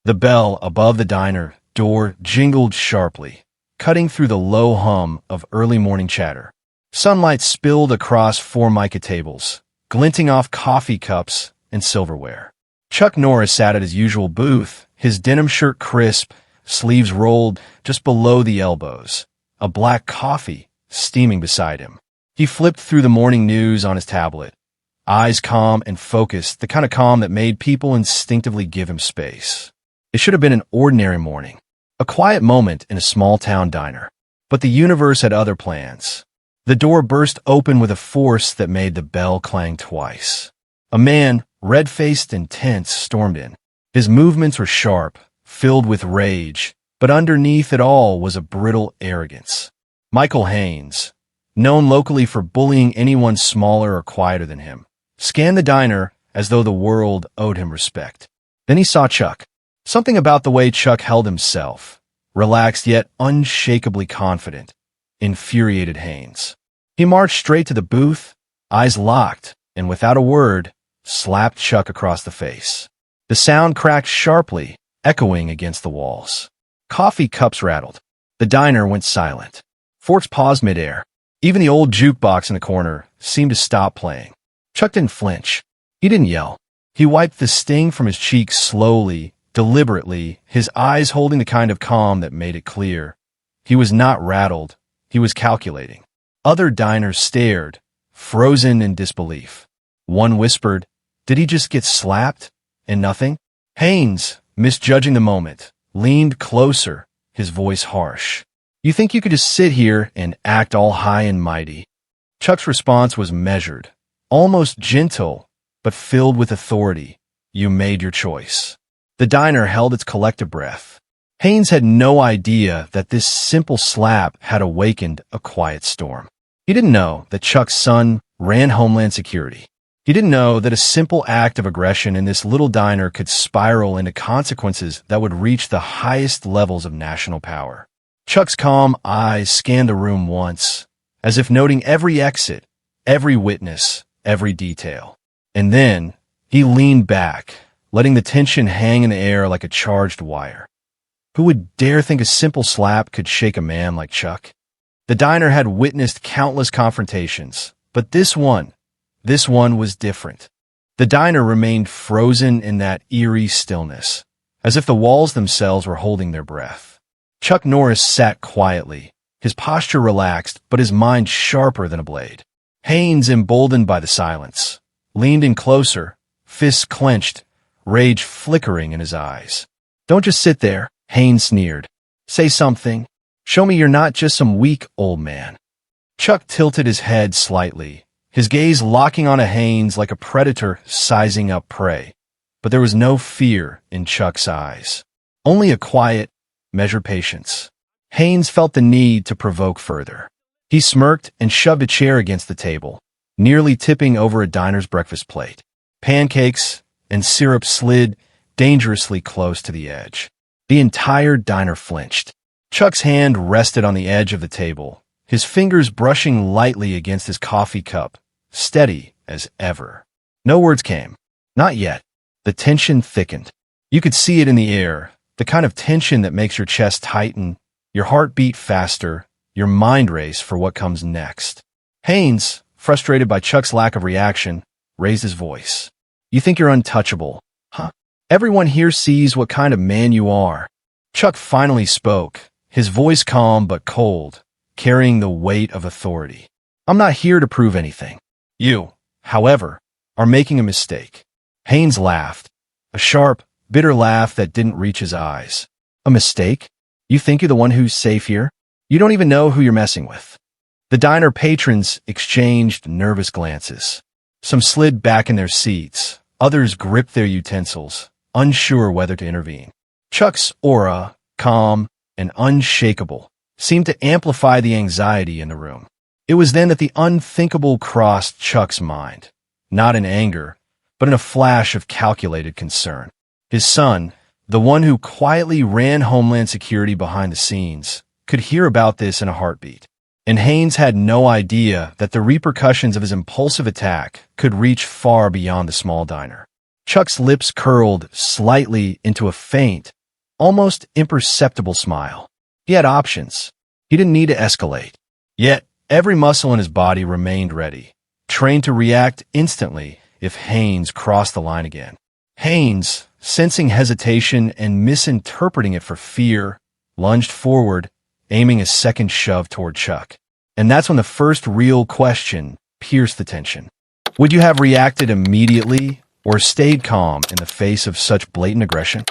The bell above the diner door jingled sharply, cutting through the low hum of early morning chatter. Sunlight spilled across four mica tables, glinting off coffee cups and silverware. Chuck Norris sat at his usual booth, his denim shirt crisp, sleeves rolled just below the elbows, a black coffee steaming beside him. He flipped through the morning news on his tablet, eyes calm and focused, the kind of calm that made people instinctively give him space. It should have been an ordinary morning, a quiet moment in a small-town diner. But the universe had other plans. The door burst open with a force that made the bell clang twice. A man, red-faced and tense, stormed in. His movements were sharp, filled with rage, but underneath it all was a brittle arrogance. Michael Haynes, known locally for bullying anyone smaller or quieter than him, scanned the diner as though the world owed him respect. Then he saw Chuck. Something about the way Chuck held himself, relaxed yet unshakably confident, infuriated Haynes. He marched straight to the booth, eyes locked, and without a word, slapped Chuck across the face. The sound cracked sharply, echoing against the walls. Coffee cups rattled. The diner went silent. Forks paused midair. Even the old jukebox in the corner seemed to stop playing. Chuck didn't flinch. He didn't yell. He wiped the sting from his cheek slowly, deliberately, his eyes holding the kind of calm that made it clear. He was not rattled. He was calculating. Other diners stared, frozen in disbelief. One whispered, "Did he just get slapped? And nothing?" Haynes, misjudging the moment, leaned closer, his voice harsh. "You think you could just sit here and act all high and mighty?" Chuck's response was measured, almost gentle, but filled with authority. "You made your choice." The diner held its collective breath. Haynes had no idea that this simple slap had awakened a quiet storm. He didn't know that Chuck's son ran Homeland Security. He didn't know that a simple act of aggression in this little diner could spiral into consequences that would reach the highest levels of national power. Chuck's calm eyes scanned the room once, as if noting every exit, every witness, every detail. And then he leaned back, letting the tension hang in the air like a charged wire. Who would dare think a simple slap could shake a man like Chuck? The diner had witnessed countless confrontations, but this one was different. The diner remained frozen in that eerie stillness, as if the walls themselves were holding their breath. Chuck Norris sat quietly, his posture relaxed, but his mind sharper than a blade. Haynes, emboldened by the silence, leaned in closer, fists clenched, rage flickering in his eyes. "Don't just sit there," Haynes sneered. "Say something. Show me you're not just some weak old man." Chuck tilted his head slightly, his gaze locking on Haynes like a predator sizing up prey. But there was no fear in Chuck's eyes, only a quiet, measured patience. Haynes felt the need to provoke further. He smirked and shoved a chair against the table, nearly tipping over a diner's breakfast plate. Pancakes and syrup slid dangerously close to the edge. The entire diner flinched. Chuck's hand rested on the edge of the table, his fingers brushing lightly against his coffee cup, steady as ever. No words came. Not yet. The tension thickened. You could see it in the air, the kind of tension that makes your chest tighten, your heart beat faster, your mind race for what comes next. Haynes, frustrated by Chuck's lack of reaction, raised his voice. "You think you're untouchable, huh? Everyone here sees what kind of man you are." Chuck finally spoke, his voice calm but cold, carrying the weight of authority. "I'm not here to prove anything. You, however, are making a mistake." Haynes laughed, a sharp, bitter laugh that didn't reach his eyes. "A mistake? You think you're the one who's safe here? You don't even know who you're messing with." The diner patrons exchanged nervous glances. Some slid back in their seats, others gripped their utensils, unsure whether to intervene. Chuck's aura, calm and unshakable, seemed to amplify the anxiety in the room. It was then that the unthinkable crossed Chuck's mind, not in anger, but in a flash of calculated concern. His son, the one who quietly ran Homeland Security behind the scenes, could hear about this in a heartbeat. And Haynes had no idea that the repercussions of his impulsive attack could reach far beyond the small diner. Chuck's lips curled slightly into a faint, almost imperceptible smile. He had options. He didn't need to escalate. Yet, every muscle in his body remained ready, trained to react instantly if Haynes crossed the line again. Haynes, sensing hesitation and misinterpreting it for fear, lunged forward, aiming a second shove toward Chuck. And that's when the first real question pierced the tension. Would you have reacted immediately or stayed calm in the face of such blatant aggression?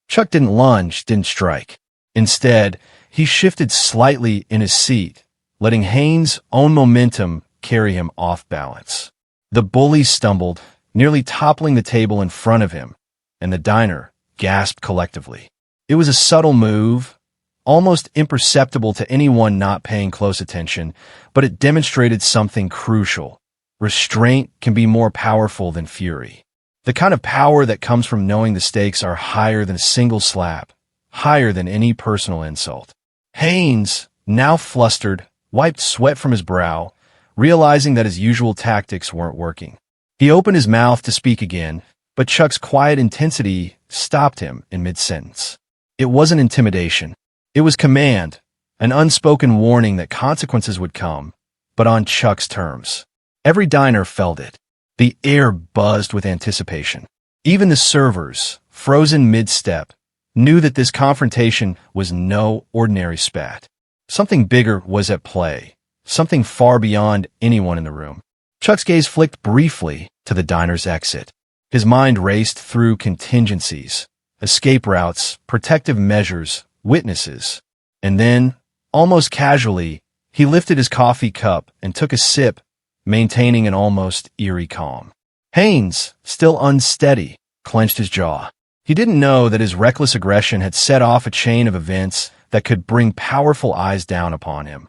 Chuck didn't lunge, didn't strike. Instead, he shifted slightly in his seat, letting Haynes' own momentum carry him off balance. The bully stumbled, nearly toppling the table in front of him, and the diner gasped collectively. It was a subtle move, almost imperceptible to anyone not paying close attention, but it demonstrated something crucial. Restraint can be more powerful than fury. The kind of power that comes from knowing the stakes are higher than a single slap, higher than any personal insult. Haynes, now flustered, wiped sweat from his brow, realizing that his usual tactics weren't working. He opened his mouth to speak again, but Chuck's quiet intensity stopped him in mid-sentence. It wasn't intimidation. It was command, an unspoken warning that consequences would come, but on Chuck's terms. Every diner felt it. The air buzzed with anticipation. Even the servers, frozen mid-step, knew that this confrontation was no ordinary spat. Something bigger was at play, something far beyond anyone in the room. Chuck's gaze flicked briefly to the diner's exit. His mind raced through contingencies, escape routes, protective measures, witnesses. And then, almost casually, he lifted his coffee cup and took a sip, maintaining an almost eerie calm. Haynes, still unsteady, clenched his jaw. He didn't know that his reckless aggression had set off a chain of events that could bring powerful eyes down upon him.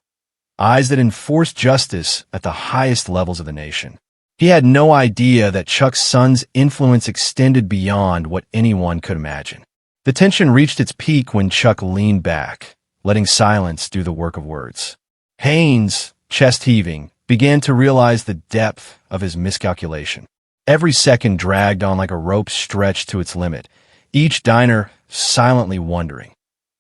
Eyes that enforced justice at the highest levels of the nation. He had no idea that Chuck's son's influence extended beyond what anyone could imagine. The tension reached its peak when Chuck leaned back, letting silence do the work of words. Haynes, chest heaving, began to realize the depth of his miscalculation. Every second dragged on like a rope stretched to its limit, each diner silently wondering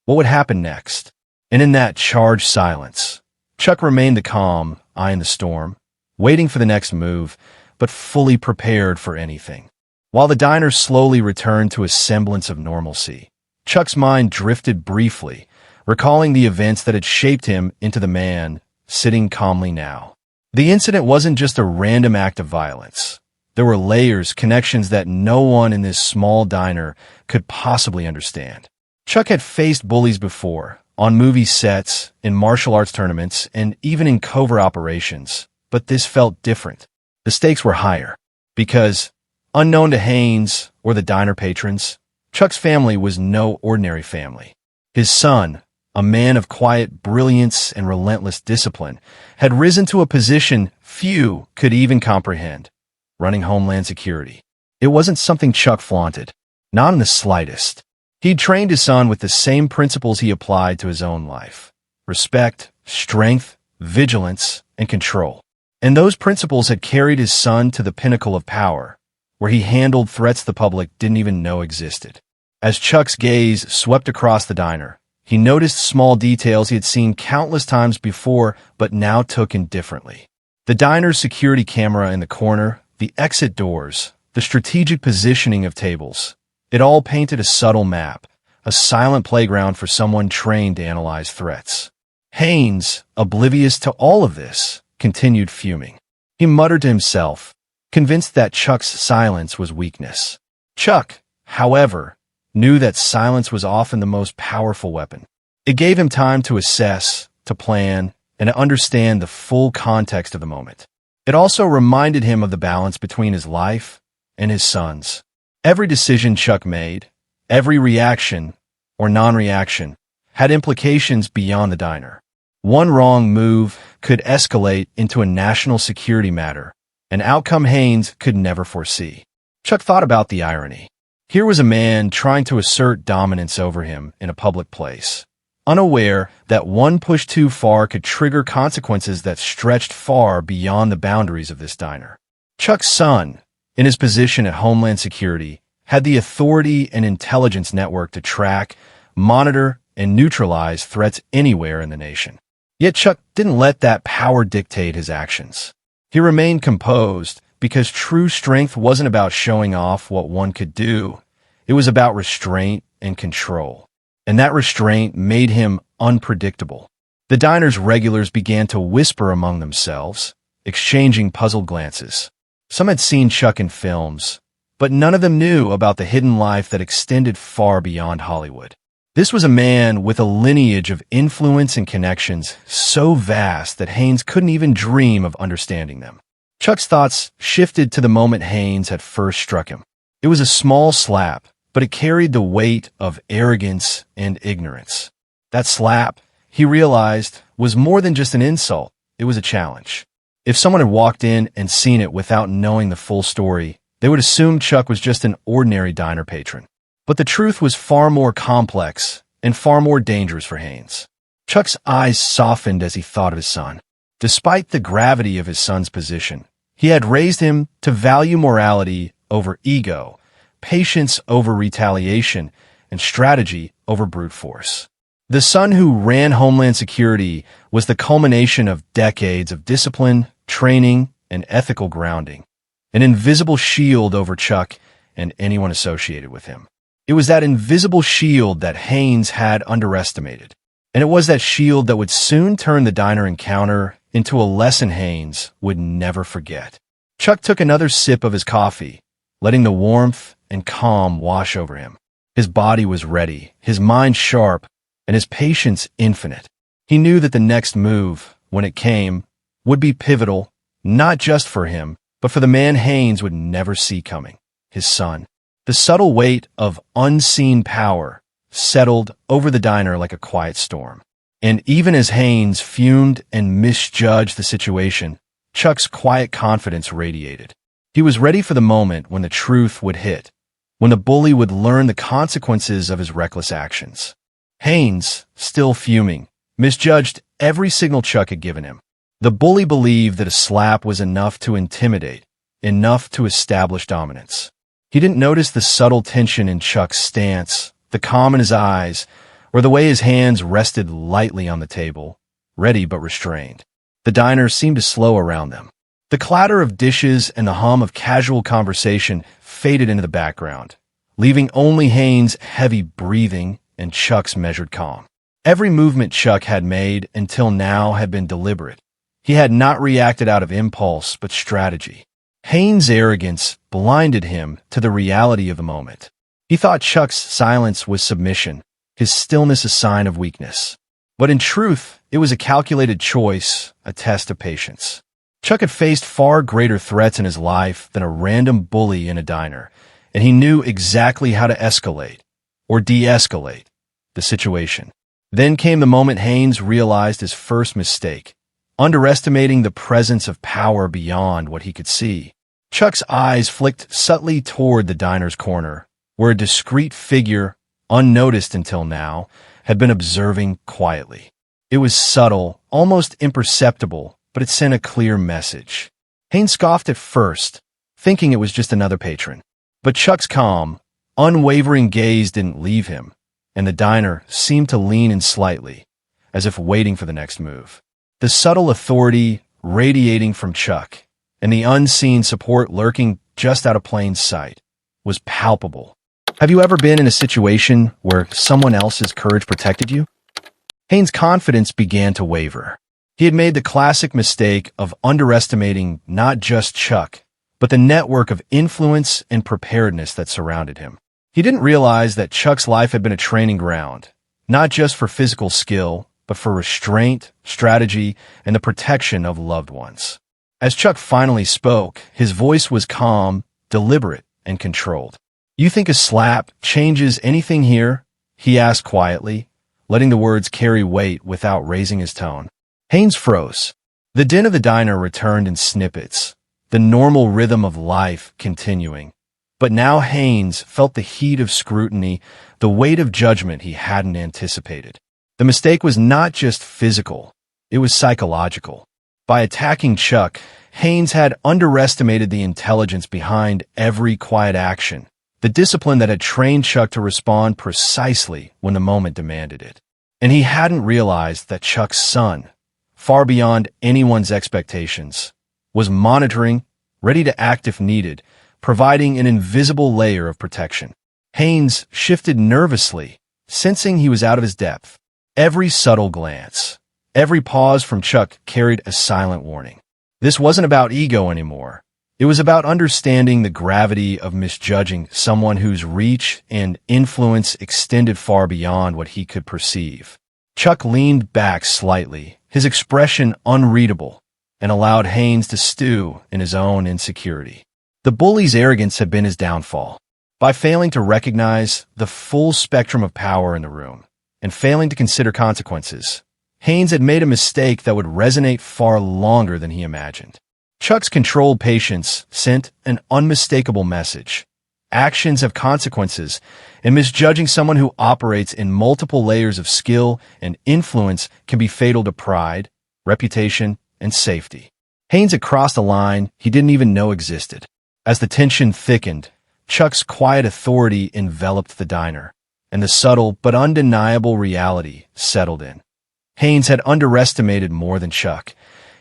what would happen next. And in that charged silence, Chuck remained the calm, eye in the storm, waiting for the next move, but fully prepared for anything. While the diner slowly returned to a semblance of normalcy, Chuck's mind drifted briefly, recalling the events that had shaped him into the man sitting calmly now. The incident wasn't just a random act of violence. There were layers, connections that no one in this small diner could possibly understand. Chuck had faced bullies before, on movie sets, in martial arts tournaments, and even in covert operations, but this felt different. The stakes were higher, because, unknown to Haynes or the diner patrons, Chuck's family was no ordinary family. His son, a man of quiet brilliance and relentless discipline, had risen to a position few could even comprehend, running Homeland Security. It wasn't something Chuck flaunted, not in the slightest. He'd trained his son with the same principles he applied to his own life: respect, strength, vigilance, and control. And those principles had carried his son to the pinnacle of power, where he handled threats the public didn't even know existed. As Chuck's gaze swept across the diner, he noticed small details he had seen countless times before but now took in differently. The diner's security camera in the corner, the exit doors, the strategic positioning of tables. It all painted a subtle map, a silent playground for someone trained to analyze threats. Haynes, oblivious to all of this, continued fuming. He muttered to himself, convinced that Chuck's silence was weakness. Chuck, however, knew that silence was often the most powerful weapon. It gave him time to assess, to plan, and to understand the full context of the moment. It also reminded him of the balance between his life and his son's. Every decision Chuck made, every reaction or non-reaction, had implications beyond the diner. One wrong move could escalate into a national security matter, an outcome Haynes could never foresee. Chuck thought about the irony. Here was a man trying to assert dominance over him in a public place, unaware that one push too far could trigger consequences that stretched far beyond the boundaries of this diner. Chuck's son, in his position at Homeland Security, had the authority and intelligence network to track, monitor, and neutralize threats anywhere in the nation. Yet Chuck didn't let that power dictate his actions. He remained composed because true strength wasn't about showing off what one could do. It was about restraint and control. And that restraint made him unpredictable. The diner's regulars began to whisper among themselves, exchanging puzzled glances. Some had seen Chuck in films, but none of them knew about the hidden life that extended far beyond Hollywood. This was a man with a lineage of influence and connections so vast that Haynes couldn't even dream of understanding them. Chuck's thoughts shifted to the moment Haynes had first struck him. It was a small slap, but it carried the weight of arrogance and ignorance. That slap, he realized, was more than just an insult. It was a challenge. If someone had walked in and seen it without knowing the full story, they would assume Chuck was just an ordinary diner patron. But the truth was far more complex and far more dangerous for Haynes. Chuck's eyes softened as he thought of his son. Despite the gravity of his son's position, he had raised him to value morality over ego, patience over retaliation, and strategy over brute force. The son who ran Homeland Security was the culmination of decades of discipline, training, and ethical grounding, an invisible shield over Chuck and anyone associated with him. It was that invisible shield that Haynes had underestimated, and it was that shield that would soon turn the diner encounter into a lesson Haynes would never forget. Chuck took another sip of his coffee, letting the warmth and calm wash over him. His body was ready, his mind sharp, and his patience infinite. He knew that the next move, when it came, would be pivotal, not just for him, but for the man Haynes would never see coming, his son. The subtle weight of unseen power settled over the diner like a quiet storm. And even as Haynes fumed and misjudged the situation, Chuck's quiet confidence radiated. He was ready for the moment when the truth would hit, when the bully would learn the consequences of his reckless actions. Haynes, still fuming, misjudged every signal Chuck had given him. The bully believed that a slap was enough to intimidate, enough to establish dominance. He didn't notice the subtle tension in Chuck's stance, the calm in his eyes, or the way his hands rested lightly on the table, ready but restrained. The diner seemed to slow around them. The clatter of dishes and the hum of casual conversation faded into the background, leaving only Haynes' heavy breathing and Chuck's measured calm. Every movement Chuck had made until now had been deliberate. He had not reacted out of impulse but strategy. Haynes' arrogance blinded him to the reality of the moment. He thought Chuck's silence was submission, his stillness a sign of weakness. But in truth, it was a calculated choice, a test of patience. Chuck had faced far greater threats in his life than a random bully in a diner, and he knew exactly how to escalate, or de-escalate, the situation. Then came the moment Haynes realized his first mistake, underestimating the presence of power beyond what he could see. Chuck's eyes flicked subtly toward the diner's corner, where a discreet figure, unnoticed until now, had been observing quietly. It was subtle, almost imperceptible, but it sent a clear message. Haynes scoffed at first, thinking it was just another patron. But Chuck's calm, unwavering gaze didn't leave him, and the diner seemed to lean in slightly, as if waiting for the next move. The subtle authority radiating from Chuck, and the unseen support lurking just out of plain sight, was palpable. Have you ever been in a situation where someone else's courage protected you? Haynes' confidence began to waver. He had made the classic mistake of underestimating not just Chuck, but the network of influence and preparedness that surrounded him. He didn't realize that Chuck's life had been a training ground, not just for physical skill, but for restraint, strategy, and the protection of loved ones. As Chuck finally spoke, his voice was calm, deliberate, and controlled. "You think a slap changes anything here?" he asked quietly, letting the words carry weight without raising his tone. Haynes froze. The din of the diner returned in snippets, the normal rhythm of life continuing. But now Haynes felt the heat of scrutiny, the weight of judgment he hadn't anticipated. The mistake was not just physical, it was psychological. By attacking Chuck, Haynes had underestimated the intelligence behind every quiet action, the discipline that had trained Chuck to respond precisely when the moment demanded it. And he hadn't realized that Chuck's son, far beyond anyone's expectations, was monitoring, ready to act if needed, providing an invisible layer of protection. Haynes shifted nervously, sensing he was out of his depth. Every subtle glance, every pause from Chuck carried a silent warning. This wasn't about ego anymore. It was about understanding the gravity of misjudging someone whose reach and influence extended far beyond what he could perceive. Chuck leaned back slightly, his expression unreadable, and allowed Haynes to stew in his own insecurity. The bully's arrogance had been his downfall. By failing to recognize the full spectrum of power in the room and failing to consider consequences, Haynes had made a mistake that would resonate far longer than he imagined. Chuck's controlled patience sent an unmistakable message. Actions have consequences, and misjudging someone who operates in multiple layers of skill and influence can be fatal to pride, reputation, and safety. Haynes had crossed a line he didn't even know existed. As the tension thickened, Chuck's quiet authority enveloped the diner, and the subtle but undeniable reality settled in. Haynes had underestimated more than Chuck.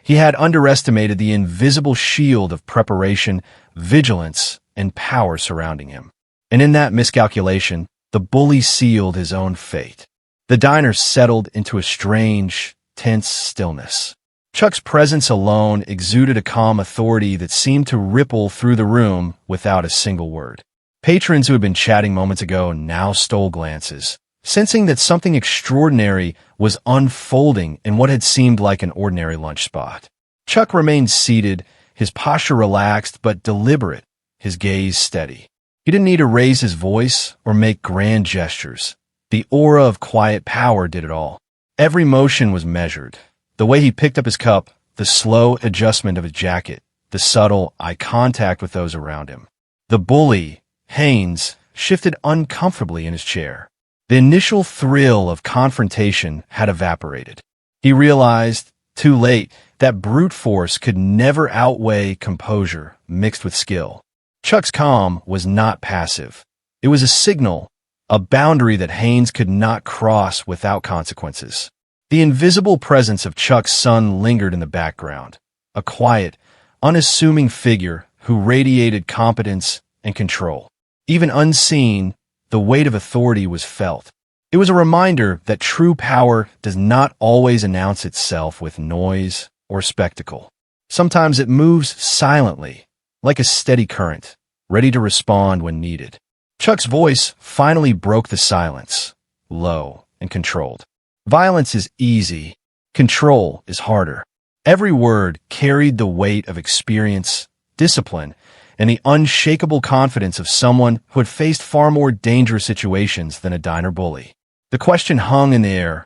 He had underestimated the invisible shield of preparation, vigilance, and power surrounding him. And in that miscalculation, the bully sealed his own fate. The diner settled into a strange, tense stillness. Chuck's presence alone exuded a calm authority that seemed to ripple through the room without a single word. Patrons who had been chatting moments ago now stole glances, sensing that something extraordinary was unfolding in what had seemed like an ordinary lunch spot. Chuck remained seated, his posture relaxed but deliberate, his gaze steady. He didn't need to raise his voice or make grand gestures. The aura of quiet power did it all. Every motion was measured. The way he picked up his cup, the slow adjustment of his jacket, the subtle eye contact with those around him. The bully, Haynes, shifted uncomfortably in his chair. The initial thrill of confrontation had evaporated. He realized, too late, that brute force could never outweigh composure mixed with skill. Chuck's calm was not passive. It was a signal, a boundary that Haynes could not cross without consequences. The invisible presence of Chuck's son lingered in the background, a quiet, unassuming figure who radiated competence and control. Even unseen, the weight of authority was felt. It was a reminder that true power does not always announce itself with noise or spectacle. Sometimes it moves silently, like a steady current, ready to respond when needed. Chuck's voice finally broke the silence, low and controlled. Violence is easy. Control is harder. Every word carried the weight of experience, discipline, and the unshakable confidence of someone who had faced far more dangerous situations than a diner bully. The question hung in the air.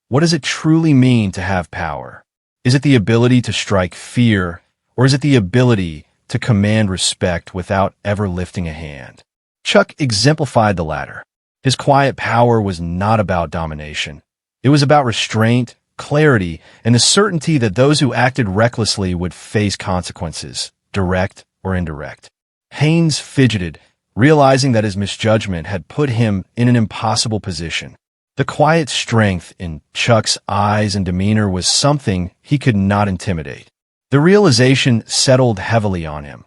What does it truly mean to have power? Is it the ability to strike fear, or is it the ability to command respect without ever lifting a hand? Chuck exemplified the latter. His quiet power was not about domination. It was about restraint, clarity, and the certainty that those who acted recklessly would face consequences, direct or indirect. Haynes fidgeted, realizing that his misjudgment had put him in an impossible position. The quiet strength in Chuck's eyes and demeanor was something he could not intimidate. The realization settled heavily on him.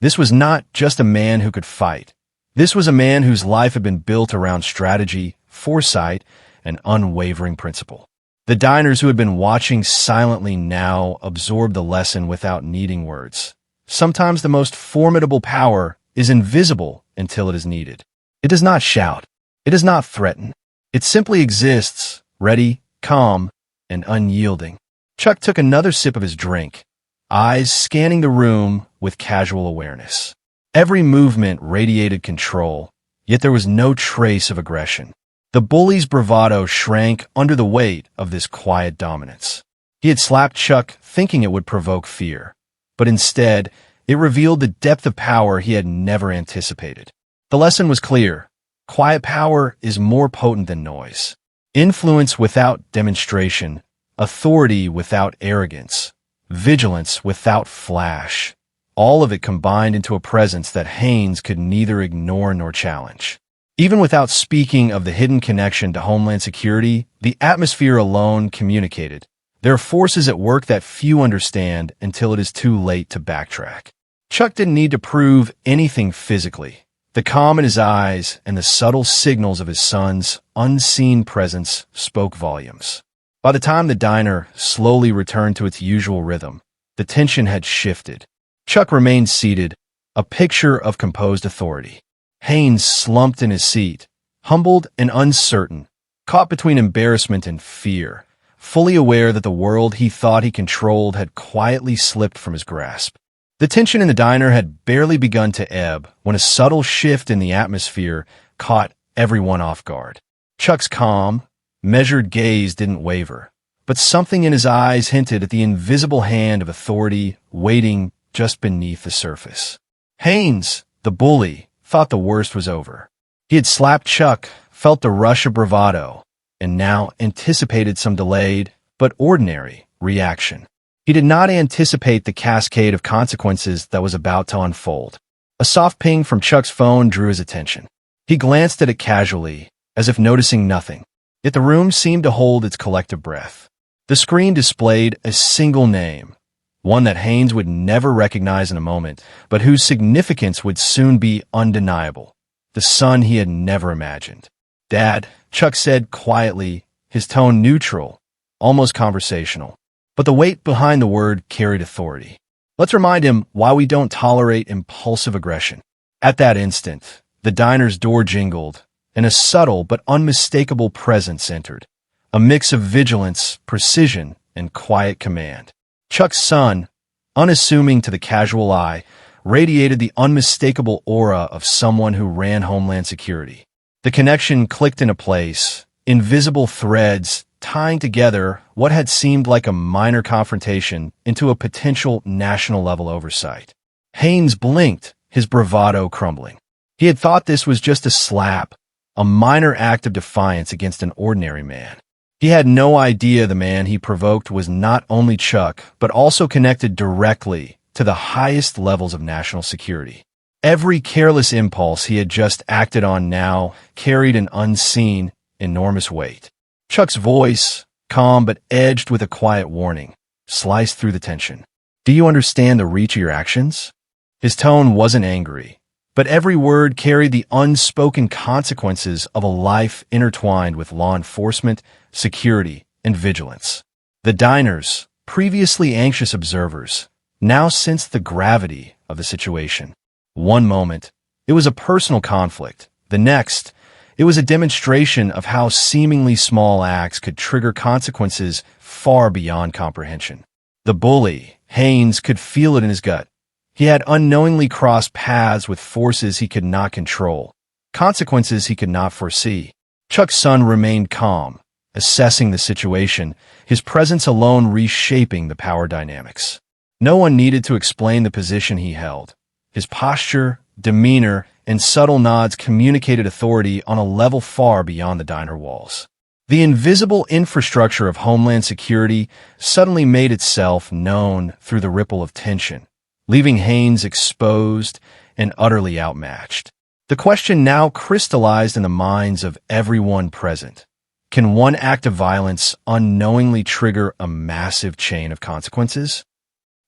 This was not just a man who could fight. This was a man whose life had been built around strategy, foresight, and unwavering principle. The diners who had been watching silently now absorbed the lesson without needing words. Sometimes the most formidable power is invisible until it is needed. It does not shout. It does not threaten. It simply exists, ready, calm, and unyielding. Chuck took another sip of his drink, eyes scanning the room with casual awareness. Every movement radiated control, yet there was no trace of aggression. The bully's bravado shrank under the weight of this quiet dominance. He had slapped Chuck thinking it would provoke fear, but instead, it revealed the depth of power he had never anticipated. The lesson was clear. Quiet power is more potent than noise. Influence without demonstration, authority without arrogance, vigilance without flash, all of it combined into a presence that Haynes could neither ignore nor challenge. Even without speaking of the hidden connection to Homeland Security, the atmosphere alone communicated. There are forces at work that few understand until it is too late to backtrack. Chuck didn't need to prove anything physically. The calm in his eyes and the subtle signals of his son's unseen presence spoke volumes. By the time the diner slowly returned to its usual rhythm, the tension had shifted. Chuck remained seated, a picture of composed authority. Haynes slumped in his seat, humbled and uncertain, caught between embarrassment and fear, fully aware that the world he thought he controlled had quietly slipped from his grasp. The tension in the diner had barely begun to ebb when a subtle shift in the atmosphere caught everyone off guard. Chuck's calm, measured gaze didn't waver, but something in his eyes hinted at the invisible hand of authority waiting just beneath the surface. Haynes, the bully, thought the worst was over. He had slapped Chuck, felt the rush of bravado, and now anticipated some delayed, but ordinary, reaction. He did not anticipate the cascade of consequences that was about to unfold. A soft ping from Chuck's phone drew his attention. He glanced at it casually, as if noticing nothing. Yet the room seemed to hold its collective breath. The screen displayed a single name, one that Haynes would never recognize in a moment, but whose significance would soon be undeniable. The son he had never imagined. "Dad," Chuck said quietly, his tone neutral, almost conversational. But the weight behind the word carried authority. "Let's remind him why we don't tolerate impulsive aggression." At that instant, the diner's door jingled, and a subtle but unmistakable presence entered. A mix of vigilance, precision, and quiet command. Chuck's son, unassuming to the casual eye, radiated the unmistakable aura of someone who ran Homeland Security. The connection clicked into place, invisible threads tying together what had seemed like a minor confrontation into a potential national-level oversight. Haynes blinked, his bravado crumbling. He had thought this was just a slap, a minor act of defiance against an ordinary man. He had no idea the man he provoked was not only Chuck, but also connected directly to the highest levels of national security. Every careless impulse he had just acted on now carried an unseen, enormous weight. Chuck's voice, calm but edged with a quiet warning, sliced through the tension. "Do you understand the reach of your actions?" His tone wasn't angry, but every word carried the unspoken consequences of a life intertwined with law enforcement, security, and vigilance. The diners, previously anxious observers, now sensed the gravity of the situation. One moment, it was a personal conflict. The next, it was a demonstration of how seemingly small acts could trigger consequences far beyond comprehension. The bully, Haynes, could feel it in his gut. He had unknowingly crossed paths with forces he could not control, consequences he could not foresee. Chuck's son remained calm, assessing the situation, his presence alone reshaping the power dynamics. No one needed to explain the position he held. His posture, demeanor, and subtle nods communicated authority on a level far beyond the diner walls. The invisible infrastructure of Homeland Security suddenly made itself known through the ripple of tension, leaving Haynes exposed and utterly outmatched. The question now crystallized in the minds of everyone present. Can one act of violence unknowingly trigger a massive chain of consequences?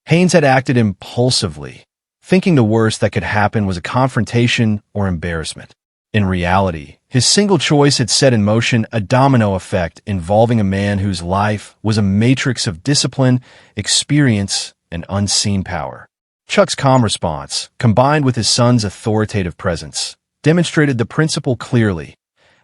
Haynes had acted impulsively, thinking the worst that could happen was a confrontation or embarrassment. In reality, his single choice had set in motion a domino effect involving a man whose life was a matrix of discipline, experience, and unseen power. Chuck's calm response, combined with his son's authoritative presence, demonstrated the principle clearly.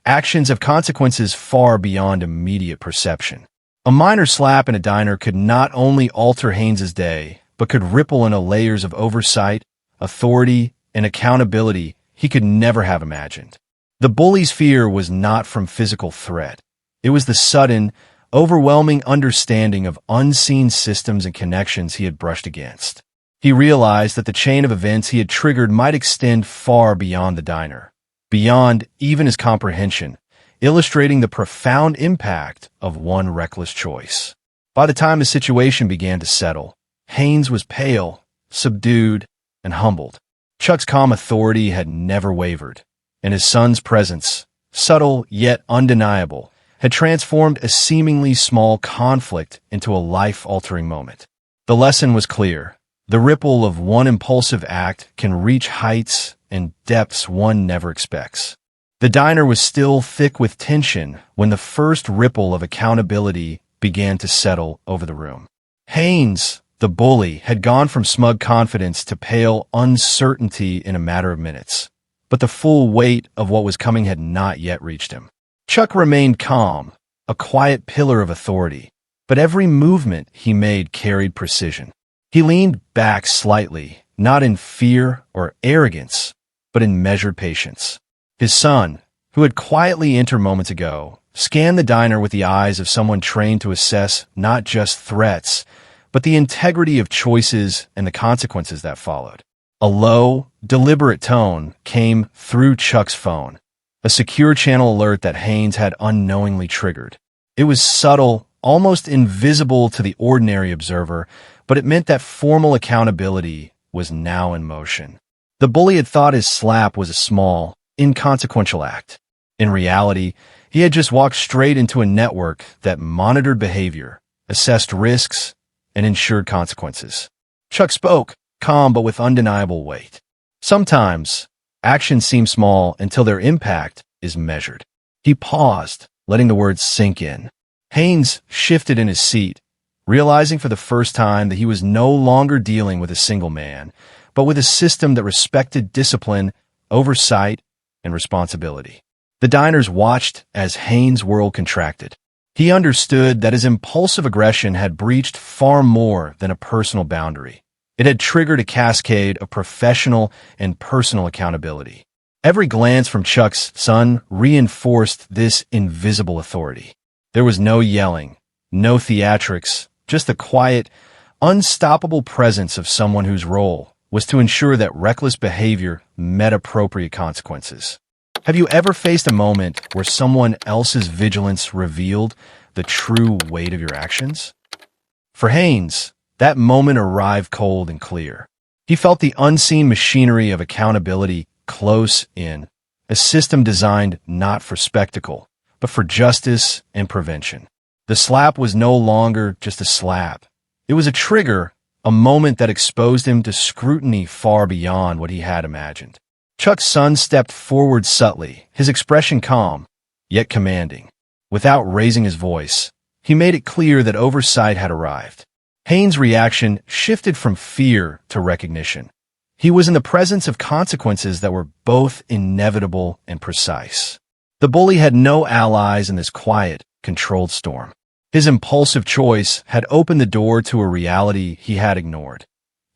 Actions have consequences far beyond immediate perception. A minor slap in a diner could not only alter Haynes's day, but could ripple into layers of oversight, authority, and accountability he could never have imagined. The bully's fear was not from physical threat. It was the sudden, overwhelming understanding of unseen systems and connections he had brushed against. He realized that the chain of events he had triggered might extend far beyond the diner, beyond even his comprehension, illustrating the profound impact of one reckless choice. By the time the situation began to settle, Haynes was pale, subdued, and humbled. Chuck's calm authority had never wavered, and his son's presence, subtle yet undeniable, had transformed a seemingly small conflict into a life-altering moment. The lesson was clear. The ripple of one impulsive act can reach heights and depths one never expects. The diner was still thick with tension when the first ripple of accountability began to settle over the room. Haynes, the bully, had gone from smug confidence to pale uncertainty in a matter of minutes, but the full weight of what was coming had not yet reached him. Chuck remained calm, a quiet pillar of authority, but every movement he made carried precision. He leaned back slightly, not in fear or arrogance, but in measured patience. His son, who had quietly entered moments ago, scanned the diner with the eyes of someone trained to assess not just threats, but the integrity of choices and the consequences that followed. A low, deliberate tone came through Chuck's phone, a secure channel alert that Haynes had unknowingly triggered. It was subtle, almost invisible to the ordinary observer, but it meant that formal accountability was now in motion. The bully had thought his slap was a small, inconsequential act. In reality, he had just walked straight into a network that monitored behavior, assessed risks, and ensured consequences. Chuck spoke, calm but with undeniable weight. Sometimes, actions seem small until their impact is measured. He paused, letting the words sink in. Haynes shifted in his seat, realizing for the first time that he was no longer dealing with a single man, but with a system that respected discipline, oversight, and responsibility. The diners watched as Haynes' world contracted. He understood that his impulsive aggression had breached far more than a personal boundary. It had triggered a cascade of professional and personal accountability. Every glance from Chuck's son reinforced this invisible authority. There was no yelling, no theatrics, just the quiet, unstoppable presence of someone whose role was to ensure that reckless behavior met appropriate consequences. Have you ever faced a moment where someone else's vigilance revealed the true weight of your actions? For Haynes, that moment arrived cold and clear. He felt the unseen machinery of accountability close in, a system designed not for spectacle, but for justice and prevention. The slap was no longer just a slap. It was a trigger, a moment that exposed him to scrutiny far beyond what he had imagined. Chuck's son stepped forward subtly, his expression calm, yet commanding. Without raising his voice, he made it clear that oversight had arrived. Haynes' reaction shifted from fear to recognition. He was in the presence of consequences that were both inevitable and precise. The bully had no allies in this quiet, controlled storm. His impulsive choice had opened the door to a reality he had ignored.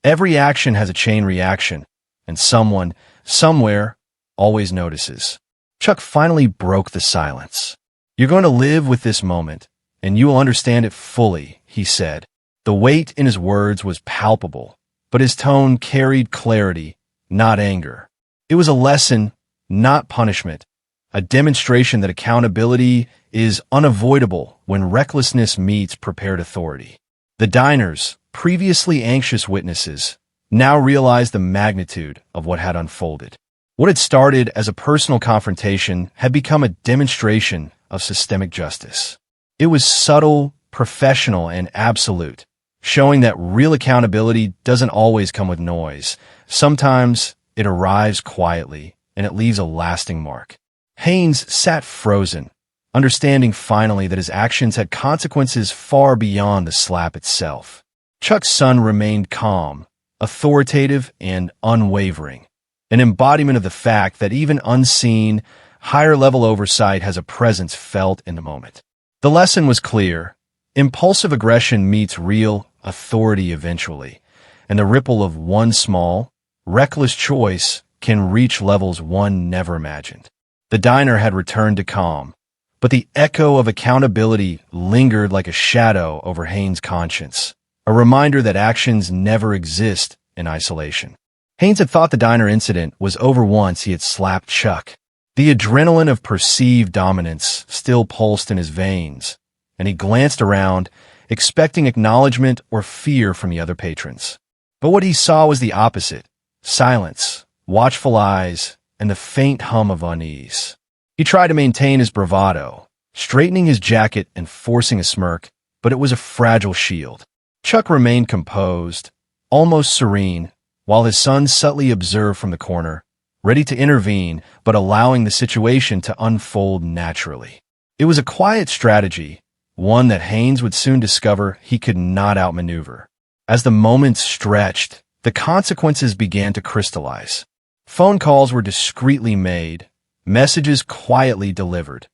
Every action has a chain reaction, and someone, somewhere, always notices. Chuck finally broke the silence. "You're going to live with this moment, and you will understand it fully," he said. The weight in his words was palpable, but his tone carried clarity, not anger. It was a lesson, not punishment, a demonstration that accountability is unavoidable when recklessness meets prepared authority. The diners, previously anxious witnesses, now realized the magnitude of what had unfolded. What had started as a personal confrontation had become a demonstration of systemic justice. It was subtle, professional, and absolute, showing that real accountability doesn't always come with noise. Sometimes it arrives quietly, and it leaves a lasting mark. Haynes sat frozen, understanding finally that his actions had consequences far beyond the slap itself. Chuck's son remained calm, authoritative, and unwavering, an embodiment of the fact that even unseen, higher-level oversight has a presence felt in the moment. The lesson was clear. Impulsive aggression meets real authority eventually, and the ripple of one small, reckless choice can reach levels one never imagined. The diner had returned to calm, but the echo of accountability lingered like a shadow over Haynes' conscience, a reminder that actions never exist in isolation. Haynes had thought the diner incident was over once he had slapped Chuck. The adrenaline of perceived dominance still pulsed in his veins, and he glanced around, expecting acknowledgement or fear from the other patrons. But what he saw was the opposite: silence, watchful eyes, and the faint hum of unease. He tried to maintain his bravado, straightening his jacket and forcing a smirk, but it was a fragile shield. Chuck remained composed, almost serene, while his son subtly observed from the corner, ready to intervene but allowing the situation to unfold naturally. It was a quiet strategy, one that Haynes would soon discover he could not outmaneuver. As the moments stretched, the consequences began to crystallize. Phone calls were discreetly made, messages quietly delivered.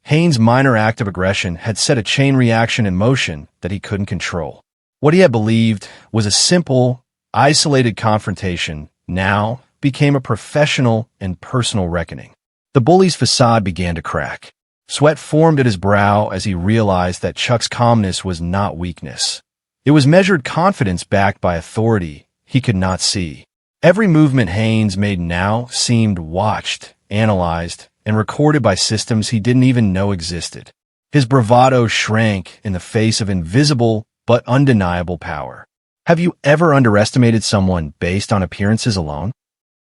Haynes' minor act of aggression had set a chain reaction in motion that he couldn't control. What he had believed was a simple, isolated confrontation now became a professional and personal reckoning. The bully's facade began to crack. Sweat formed at his brow as he realized that Chuck's calmness was not weakness. It was measured confidence backed by authority he could not see. Every movement Haynes made now seemed watched, analyzed, and recorded by systems he didn't even know existed. His bravado shrank in the face of invisible but undeniable power. Have you ever underestimated someone based on appearances alone?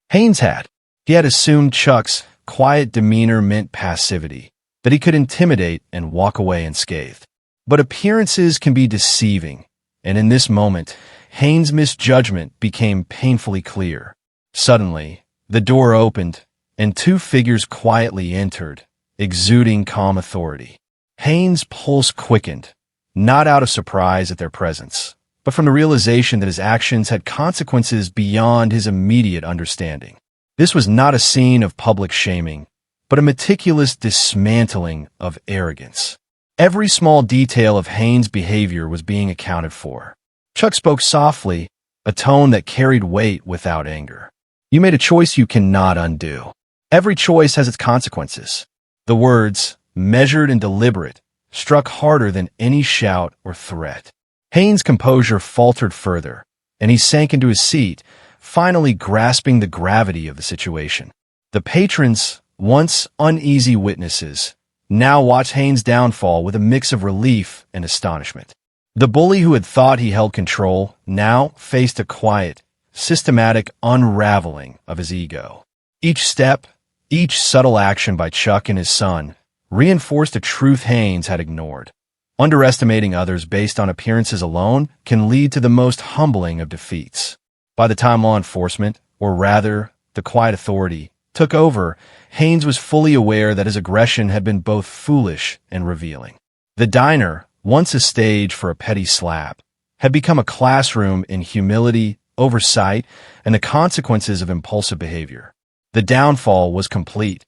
Haynes had. He had assumed Chuck's quiet demeanor meant passivity, that he could intimidate and walk away unscathed. But appearances can be deceiving, and in this moment, Haynes' misjudgment became painfully clear. Suddenly, the door opened, and two figures quietly entered, exuding calm authority. Haynes' pulse quickened, not out of surprise at their presence, but from the realization that his actions had consequences beyond his immediate understanding. This was not a scene of public shaming, but a meticulous dismantling of arrogance. Every small detail of Haynes' behavior was being accounted for. Chuck spoke softly, a tone that carried weight without anger. You made a choice you cannot undo. Every choice has its consequences. The words, measured and deliberate, struck harder than any shout or threat. Haynes' composure faltered further, and he sank into his seat, finally grasping the gravity of the situation. The patrons, once uneasy witnesses, now watched Haynes' downfall with a mix of relief and astonishment. The bully who had thought he held control now faced a quiet, systematic unraveling of his ego. Each step, each subtle action by Chuck and his son reinforced a truth Haynes had ignored. Underestimating others based on appearances alone can lead to the most humbling of defeats. By the time law enforcement, or rather, the quiet authority, took over, Haynes was fully aware that his aggression had been both foolish and revealing. The diner, once a stage for a petty slap, had become a classroom in humility, oversight, and the consequences of impulsive behavior. The downfall was complete,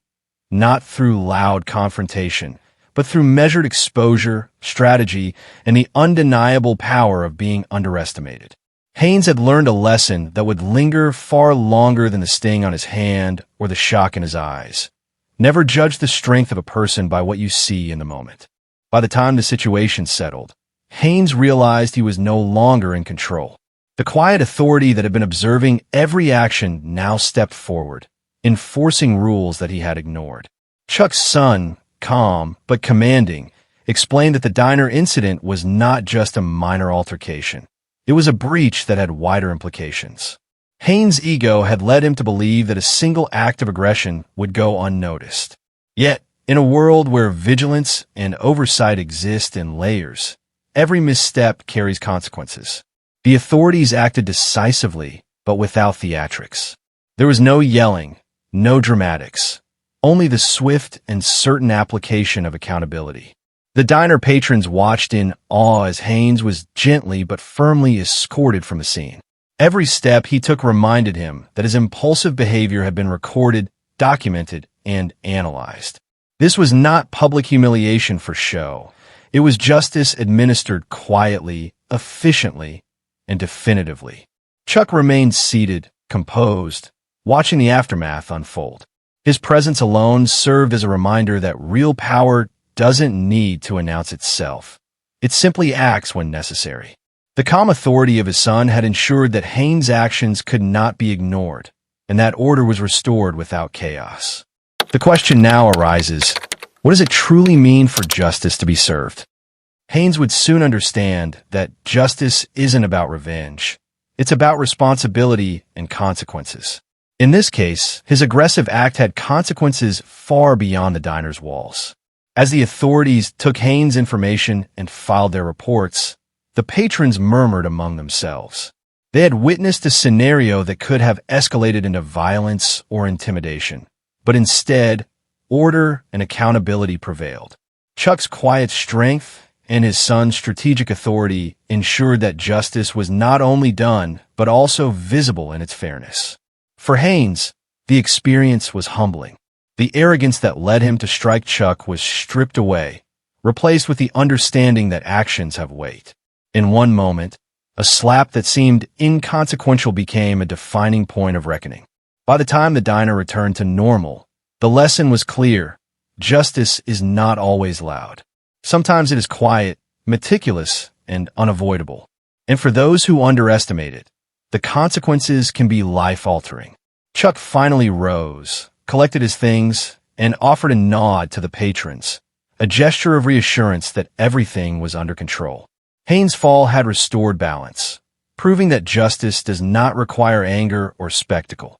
not through loud confrontation, but through measured exposure, strategy, and the undeniable power of being underestimated. Haynes had learned a lesson that would linger far longer than the sting on his hand or the shock in his eyes. Never judge the strength of a person by what you see in the moment. By the time the situation settled, Haynes realized he was no longer in control. The quiet authority that had been observing every action now stepped forward, enforcing rules that he had ignored. Chuck's son, calm but commanding, explained that the diner incident was not just a minor altercation. It was a breach that had wider implications. Haynes' ego had led him to believe that a single act of aggression would go unnoticed. Yet, in a world where vigilance and oversight exist in layers, every misstep carries consequences. The authorities acted decisively, but without theatrics. There was no yelling, no dramatics, only the swift and certain application of accountability. The diner patrons watched in awe as Haynes was gently but firmly escorted from the scene. Every step he took reminded him that his impulsive behavior had been recorded, documented, and analyzed. This was not public humiliation for show. It was justice administered quietly, efficiently, and definitively. Chuck remained seated, composed, watching the aftermath unfold. His presence alone served as a reminder that real power doesn't need to announce itself. It simply acts when necessary. The calm authority of his son had ensured that Haynes' actions could not be ignored, and that order was restored without chaos. The question now arises, what does it truly mean for justice to be served? Haynes would soon understand that justice isn't about revenge. It's about responsibility and consequences. In this case, his aggressive act had consequences far beyond the diner's walls. As the authorities took Haynes' information and filed their reports, the patrons murmured among themselves. They had witnessed a scenario that could have escalated into violence or intimidation, but instead, order and accountability prevailed. Chuck's quiet strength and his son's strategic authority ensured that justice was not only done, but also visible in its fairness. For Haynes, the experience was humbling. The arrogance that led him to strike Chuck was stripped away, replaced with the understanding that actions have weight. In one moment, a slap that seemed inconsequential became a defining point of reckoning. By the time the diner returned to normal, the lesson was clear. Justice is not always loud. Sometimes it is quiet, meticulous, and unavoidable. And for those who underestimate it, the consequences can be life-altering. Chuck finally rose, collected his things, and offered a nod to the patrons, a gesture of reassurance that everything was under control. Haynes' fall had restored balance, proving that justice does not require anger or spectacle,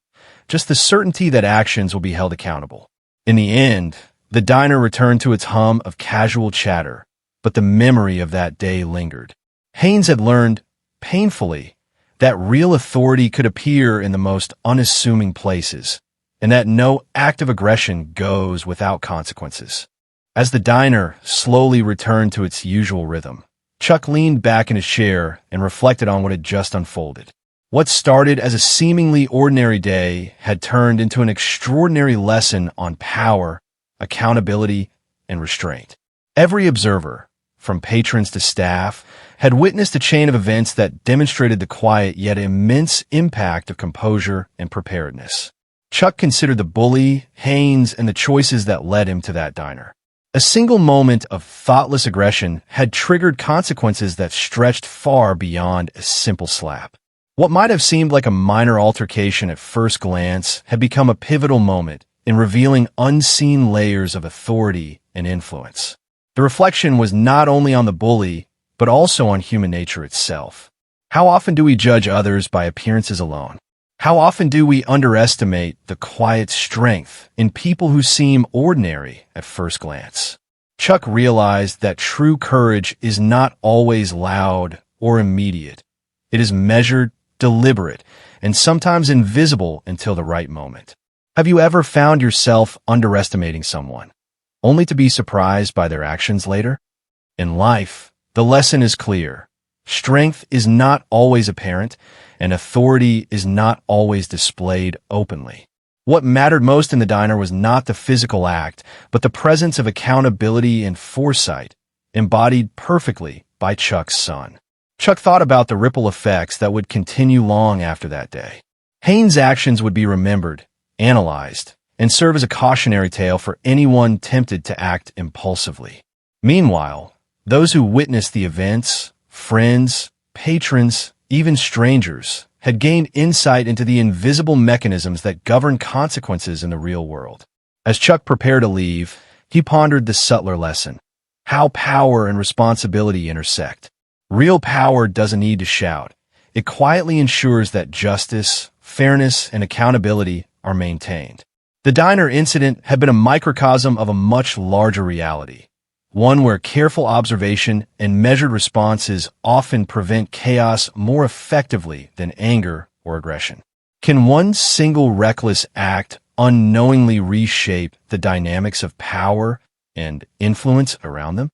just the certainty that actions will be held accountable. In the end, the diner returned to its hum of casual chatter, but the memory of that day lingered. Haynes had learned, painfully, that real authority could appear in the most unassuming places, and that no act of aggression goes without consequences. As the diner slowly returned to its usual rhythm, Chuck leaned back in his chair and reflected on what had just unfolded. What started as a seemingly ordinary day had turned into an extraordinary lesson on power, accountability, and restraint. Every observer, from patrons to staff, had witnessed a chain of events that demonstrated the quiet yet immense impact of composure and preparedness. Chuck considered the bully, Haynes, and the choices that led him to that diner. A single moment of thoughtless aggression had triggered consequences that stretched far beyond a simple slap. What might have seemed like a minor altercation at first glance had become a pivotal moment in revealing unseen layers of authority and influence. The reflection was not only on the bully, but also on human nature itself. How often do we judge others by appearances alone? How often do we underestimate the quiet strength in people who seem ordinary at first glance? Chuck realized that true courage is not always loud or immediate. It is measured, deliberate, and sometimes invisible until the right moment. Have you ever found yourself underestimating someone, only to be surprised by their actions later? In life, the lesson is clear. Strength is not always apparent, and authority is not always displayed openly. What mattered most in the diner was not the physical act, but the presence of accountability and foresight, embodied perfectly by Chuck's son. Chuck thought about the ripple effects that would continue long after that day. Haynes' actions would be remembered, analyzed, and serve as a cautionary tale for anyone tempted to act impulsively. Meanwhile, those who witnessed the events, friends, patrons, even strangers, had gained insight into the invisible mechanisms that govern consequences in the real world. As Chuck prepared to leave, he pondered the subtler lesson: how power and responsibility intersect. Real power doesn't need to shout. It quietly ensures that justice, fairness, and accountability are maintained. The diner incident had been a microcosm of a much larger reality, one where careful observation and measured responses often prevent chaos more effectively than anger or aggression. Can one single reckless act unknowingly reshape the dynamics of power and influence around them?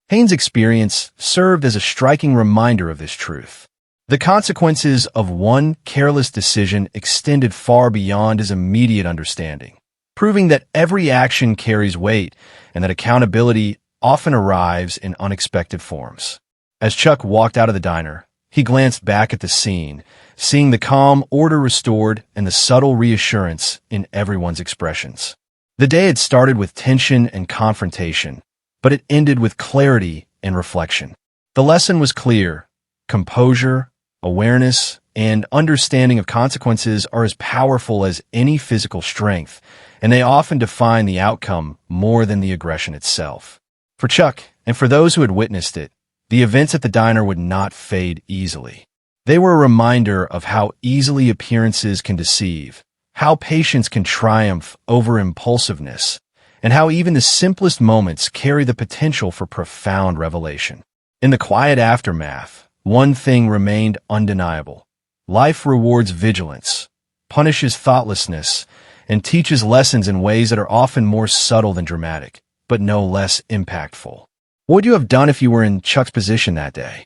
Haynes' experience served as a striking reminder of this truth. The consequences of one careless decision extended far beyond his immediate understanding, proving that every action carries weight and that accountability often arrives in unexpected forms. As Chuck walked out of the diner, he glanced back at the scene, seeing the calm order restored and the subtle reassurance in everyone's expressions. The day had started with tension and confrontation, but it ended with clarity and reflection. The lesson was clear: composure, awareness, and understanding of consequences are as powerful as any physical strength, and they often define the outcome more than the aggression itself. For Chuck, And for those who had witnessed it, the events at the diner would not fade easily. They were a reminder of how easily appearances can deceive, how patience can triumph over impulsiveness, and how even the simplest moments carry the potential for profound revelation. In the quiet aftermath, one thing remained undeniable. Life rewards vigilance, punishes thoughtlessness, and teaches lessons in ways that are often more subtle than dramatic, but no less impactful. What would you have done if you were in Chuck's position that day?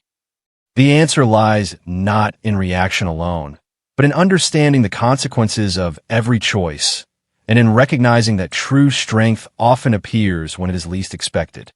The answer lies not in reaction alone, but in understanding the consequences of every choice, and in recognizing that true strength often appears when it is least expected.